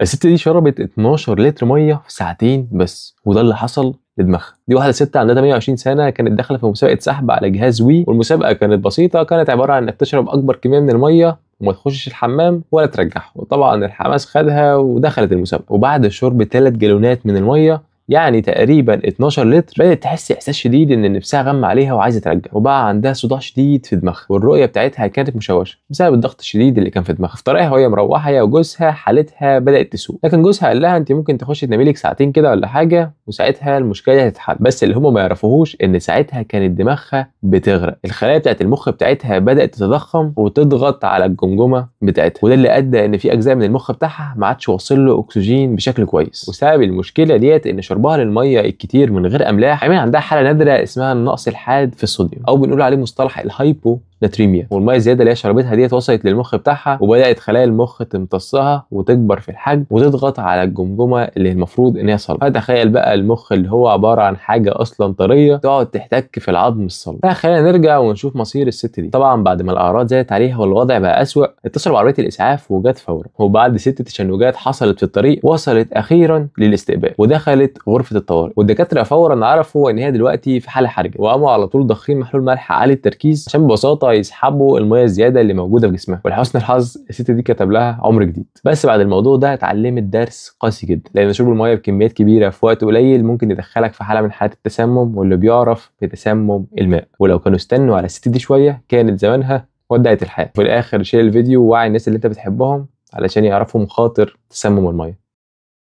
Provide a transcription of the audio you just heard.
الست دي شربت 12 لتر ميه في ساعتين بس، وده اللي حصل لدماغها. دي واحده ست عندها 28 سنه، كانت داخله في مسابقه سحب على جهاز وي، والمسابقه كانت بسيطه، كانت عباره عن انك تشرب اكبر كميه من الميه وما تخشش الحمام ولا ترجعها. وطبعا الحماس خدها ودخلت المسابقه، وبعد شرب 3 جالونات من الميه يعني تقريبا 12 لتر، بدات تحس احساس شديد ان نفسها غم عليها وعايزه ترجع، وبقى عندها صداع شديد في دماغها، والرؤيه بتاعتها كانت مشوشه بسبب الضغط الشديد اللي كان في دماغها. في طريقها وهي مروحه هي وجوزها حالتها بدات تسوء، لكن جوزها قال لها انت ممكن تخشي تنامي لك ساعتين كده ولا حاجه وساعتها المشكله هتتحل. بس اللي هم ما يعرفوهوش ان ساعتها كانت دماغها بتغرق، الخلايا بتاعت المخ بتاعتها بدات تتضخم وتضغط على الجمجمه بتاعتها، وده اللي ادى ان في اجزاء من المخ بتاعها ما عادش واصل له اكسجين بشكل كويس. وسبب المشكله ديت ان شربها للميه كتير من غير املاح عمل عندها حاله نادره اسمها النقص الحاد في الصوديوم، او بنقول عليه مصطلح الهايبو ناتريميا. والميه الزياده اللي هي شربتها ديت وصلت للمخ بتاعها، وبدات خلايا المخ تمتصها وتكبر في الحجم وتضغط على الجمجمه اللي المفروض ان هي صلبه. فتخيل بقى المخ اللي هو عباره عن حاجه اصلا طريه تقعد تحتك في العظم الصلب. فخلينا نرجع ونشوف مصير الست دي. طبعا بعد ما الاعراض زادت عليها والوضع بقى اسوء، اتصلوا بعربيه الاسعاف وجت فورا، وبعد 6 تشنجات حصلت في الطريق وصلت اخيرا للاستقبال ودخلت غرفه الطوارئ. والدكاتره فورا عرفوا ان هي دلوقتي في حاله حرجه، وقاموا على طول ضاخين محلول ملح عالي التركيز عشان ببساطه يسحبوا الميه الزياده اللي موجوده في جسمها. ولحسن الحظ الست دي كتب لها عمر جديد. بس بعد الموضوع ده اتعلمت درس قاسي جدا، لان شرب الميه بكميات كبيره في وقت قليل ممكن يدخلك في حاله من حالات التسمم، واللي بيعرف بتسمم الماء. ولو كانوا استنوا على الست دي شويه كانت زمانها ودعت الحياه. في الاخر شير الفيديو ووعي الناس اللي انت بتحبهم علشان يعرفوا مخاطر تسمم الميه.